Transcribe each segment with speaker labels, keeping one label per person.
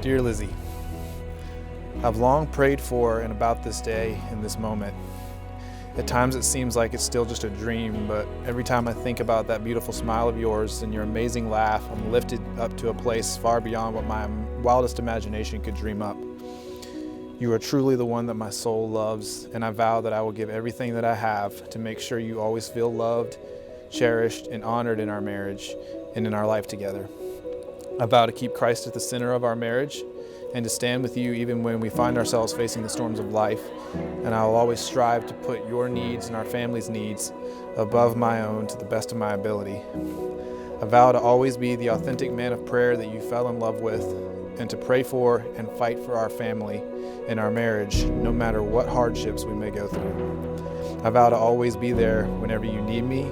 Speaker 1: Dear Lizzie, I've long prayed for and about this day and this moment. At times it seems like it's still just a dream, but every time I think about that beautiful smile of yours and your amazing laugh, I'm lifted up to a place far beyond what my wildest imagination could dream up. You are truly the one that my soul loves, and I vow that I will give everything that I have to make sure you always feel loved, cherished, and honored in our marriage and in our life together. I vow to keep Christ at the center of our marriage and to stand with you even when we find ourselves facing the storms of life. And I will always strive to put your needs and our family's needs above my own to the best of my ability. I vow to always be the authentic man of prayer that you fell in love with, and to pray for and fight for our family and our marriage, no matter what hardships we may go through. I vow to always be there whenever you need me,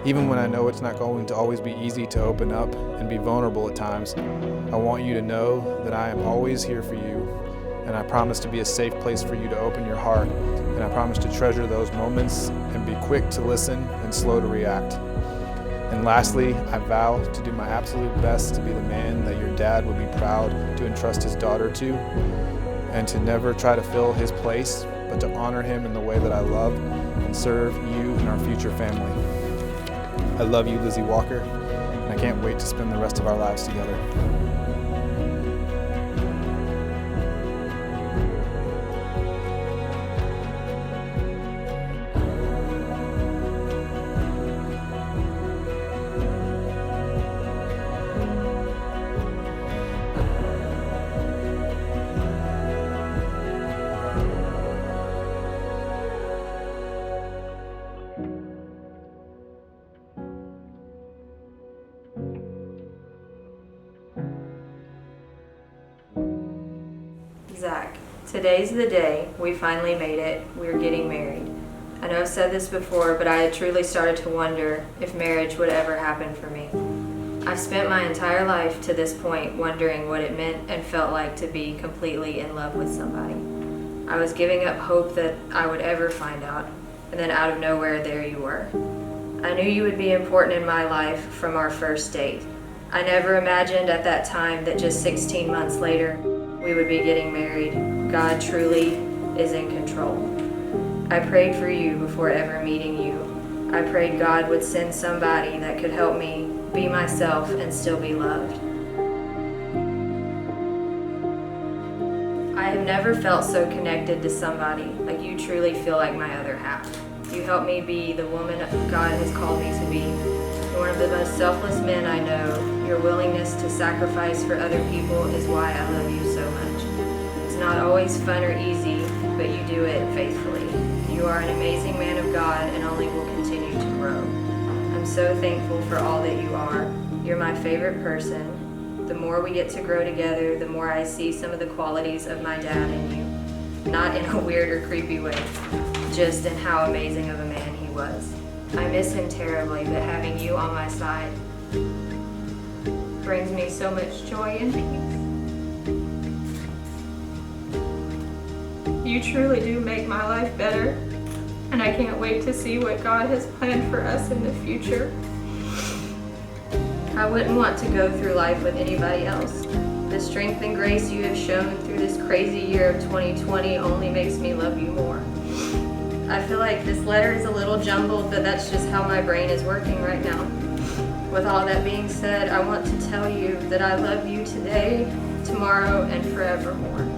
Speaker 1: even when I know it's not going to always be easy to open up and be vulnerable at times. I want you to know that I am always here for you, and I promise to be a safe place for you to open your heart, and I promise to treasure those moments and be quick to listen and slow to react. And lastly, I vow to do my absolute best to be the man that your dad would be proud to entrust his daughter to, and to never try to fill his place, but to honor him in the way that I love and serve you and our future family. I love you, Lizzie Walker, and I can't wait to spend the rest of our lives together.
Speaker 2: Zach, today's the day. We finally made it. We're getting married. I know I've said this before, but I had truly started to wonder if marriage would ever happen for me. I've spent my entire life to this point wondering what it meant and felt like to be completely in love with somebody. I was giving up hope that I would ever find out, and then out of nowhere, there you were. I knew you would be important in my life from our first date. I never imagined at that time that just 16 months later, we would be getting married. God truly is in control. I prayed for you before ever meeting you. I prayed God would send somebody that could help me be myself and still be loved. I have never felt so connected to somebody like you truly feel like my other half. You help me be the woman God has called me to be. You're one of the most selfless men I know. Your willingness to sacrifice for other people is why I love you so much. It's not always fun or easy, but you do it faithfully. You are an amazing man of God and only will continue to grow. I'm so thankful for all that you are. You're my favorite person. The more we get to grow together, the more I see some of the qualities of my dad in you. Not in a weird or creepy way, just in how amazing of a man he was. I miss him terribly, but having you on my side brings me so much joy and peace. You truly do make my life better, and I can't wait to see what God has planned for us in the future. I wouldn't want to go through life with anybody else. The strength and grace you have shown through this crazy year of 2020 only makes me love you more. I feel like this letter is a little jumbled, but that's just how my brain is working right now. With all that being said, I want to tell you that I love you today, tomorrow, and forevermore.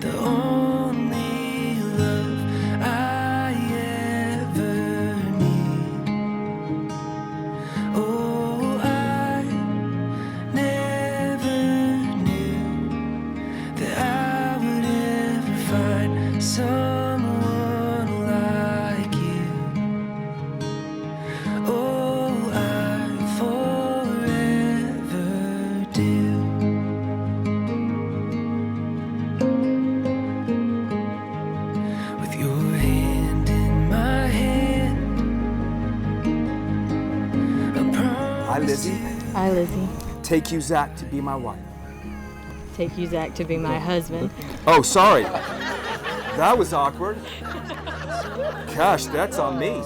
Speaker 3: the only love I ever need. Oh, I never knew that I would ever find someone like you. Oh, I forever do. With your hand in my hand, I promise.
Speaker 4: Hi, Lizzie.
Speaker 5: Hi, Lizzie.
Speaker 4: Take you, Zach, to be my wife.
Speaker 5: Take you, Zach, to be my husband.
Speaker 4: Oh, sorry. That was awkward. Gosh, that's on me.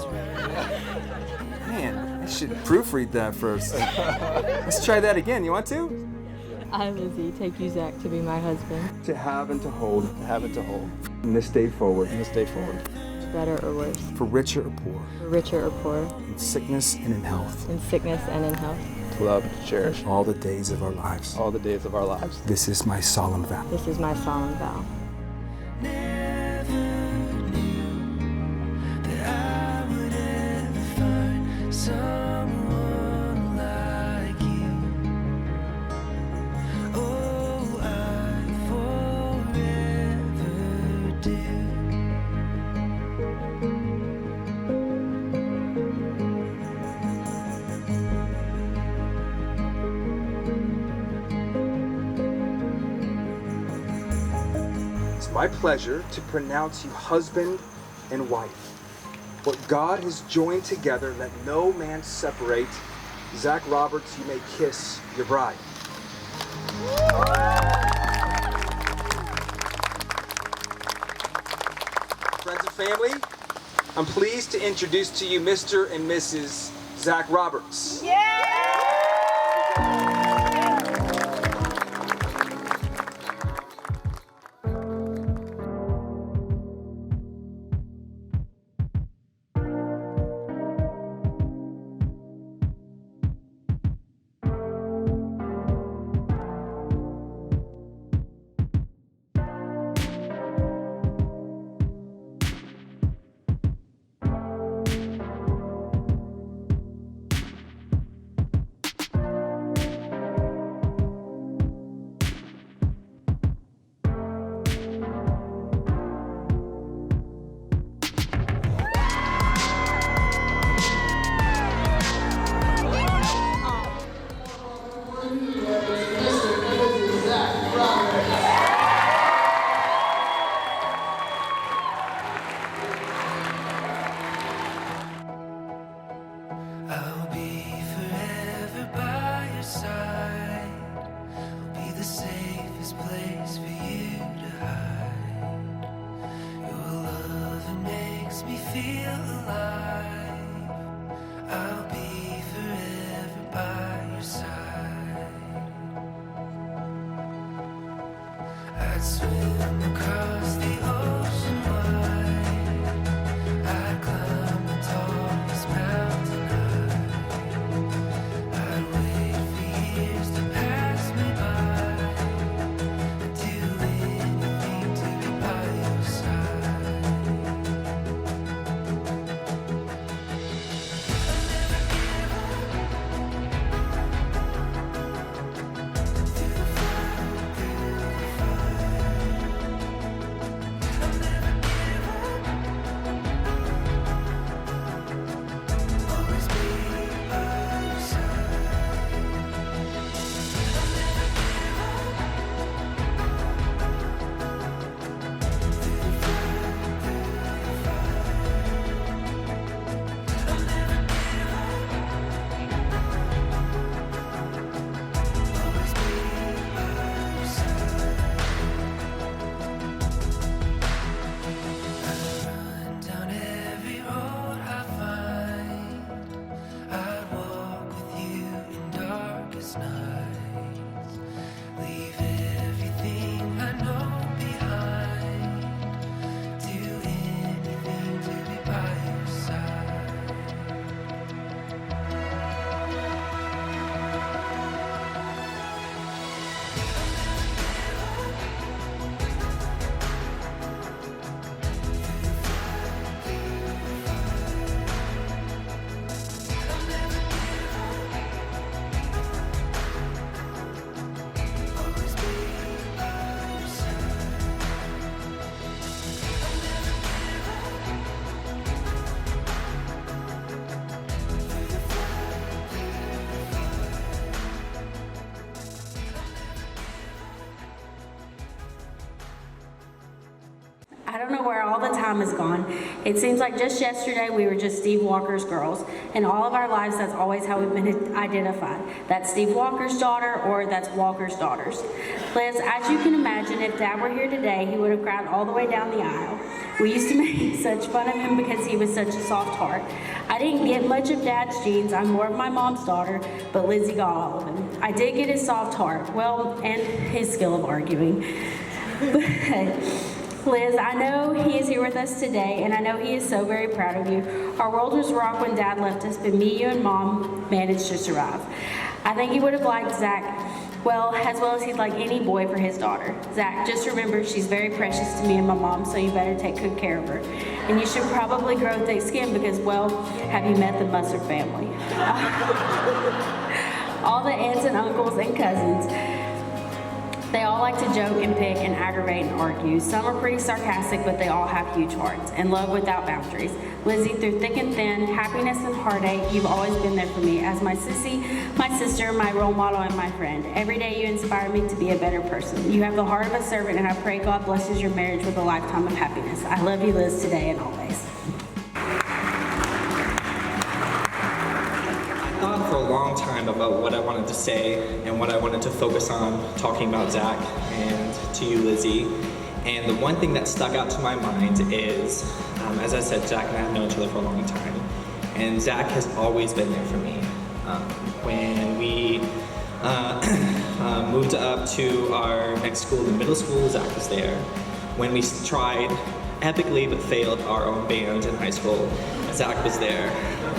Speaker 4: Man, I should proofread that first. Let's try that again. You want to?
Speaker 5: I, Lizzie, take you, Zach, to be my husband.
Speaker 4: To have and to hold.
Speaker 1: To have and to hold.
Speaker 4: From this day forward.
Speaker 1: From this day forward.
Speaker 5: For better or worse.
Speaker 4: For richer or poor.
Speaker 5: For richer or poor.
Speaker 4: In sickness and in health.
Speaker 5: In sickness and in health.
Speaker 1: To love and to cherish.
Speaker 4: All the days of our lives.
Speaker 1: All the days of our lives.
Speaker 4: This is my solemn vow.
Speaker 5: This is my solemn vow.
Speaker 3: Never knew that I would ever find someone like you. Oh, I forever do.
Speaker 4: It's my pleasure to pronounce you husband and wife. What God has joined together, let no man separate. Zach Roberts, you may kiss your bride. Friends and family, I'm pleased to introduce to you Mr. and Mrs. Zach Roberts.
Speaker 3: I'll be forever by your side. Be the safest place for you to hide. Your love, it makes me feel alive. I'll be forever by your side. I'd swim across the ocean wide. I'd climb the tallest mountain high. I'd wait for years to pass me by. I'd do anything to be by your side. Through the fire, through the fire.
Speaker 6: I don't know where all the time has gone. It seems like just yesterday we were just Steve Walker's girls. In all of our lives, that's always how we've been identified. That's Steve Walker's daughter, or that's Walker's daughters. Liz, as you can imagine, if Dad were here today, he would have cried all the way down the aisle. We used to make such fun of him because he was such a soft heart. I didn't get much of Dad's genes. I'm more of my mom's daughter, but Lizzie got all of them. I did get his soft heart, well, and his skill of arguing. But Liz, I know he is here with us today, and I know he is so very proud of you. Our world was rocked when Dad left us, but me, you, and Mom managed to survive. I think he would have liked Zach as well as he'd like any boy for his daughter. Zach, just remember, she's very precious to me and my mom, so you better take good care of her. And you should probably grow thick skin because, well, have you met the Mustard family? All the aunts and uncles and cousins, they all like to joke and pick and aggravate and argue. Some are pretty sarcastic, but they all have huge hearts and love without boundaries. Lizzie, through thick and thin, happiness and heartache, you've always been there for me as my sissy, my sister, my role model, and my friend. Every day you inspire me to be a better person. You have the heart of a servant, and I pray God blesses your marriage with a lifetime of happiness. I love you, Liz, today and always.
Speaker 7: I thought for a long time about what I wanted to say and what I wanted to focus on talking about Zach and to you, Lizzie. And the one thing that stuck out to my mind is, as I said, Zach and I have known each other for a long time. And Zach has always been there for me. When we moved up to our next school in middle school, Zach was there. When we tried epically but failed our own band in high school, Zach was there.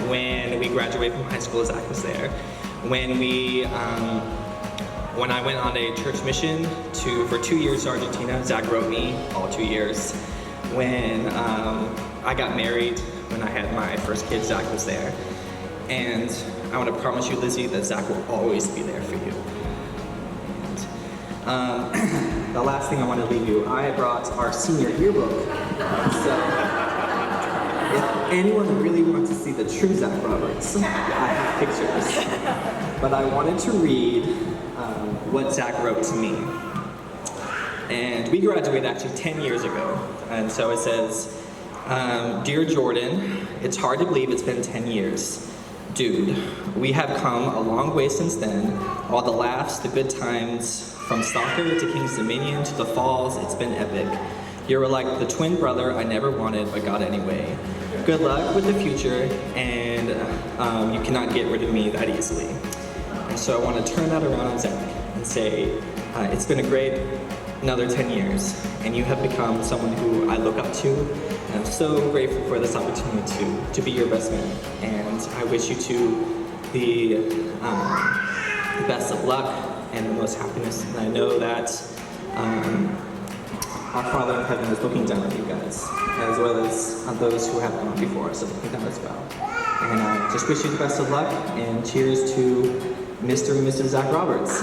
Speaker 7: When we graduated from high school, Zach was there. When I went on a church mission for 2 years to Argentina, Zach wrote me all 2 years. When I got married, when I had my first kid, Zach was there. And I want to promise you, Lizzie, that Zach will always be there for you. And, the last thing I want to leave you, I brought our senior yearbook. So, if anyone really wants to see the true Zach Roberts, I have pictures. But I wanted to read what Zach wrote to me. And we graduated actually 10 years ago. And so it says, Dear Jordan, it's hard to believe it's been 10 years. Dude, we have come a long way since then. All the laughs, the good times, from soccer to King's Dominion to the Falls, it's been epic. You're like the twin brother I never wanted but got anyway. Good luck with the future, and you cannot get rid of me that easily. And so I want to turn that around on Zach and say, it's been a great another 10 years, and you have become someone who I look up to, and I'm so grateful for this opportunity to be your best man. And I wish you two the best of luck and the most happiness. And I know that our Father in heaven is looking down on you guys, as well as on those who have gone before us, looking down as well. And I just wish you the best of luck, and cheers to Mr. and Mrs. Zach Roberts.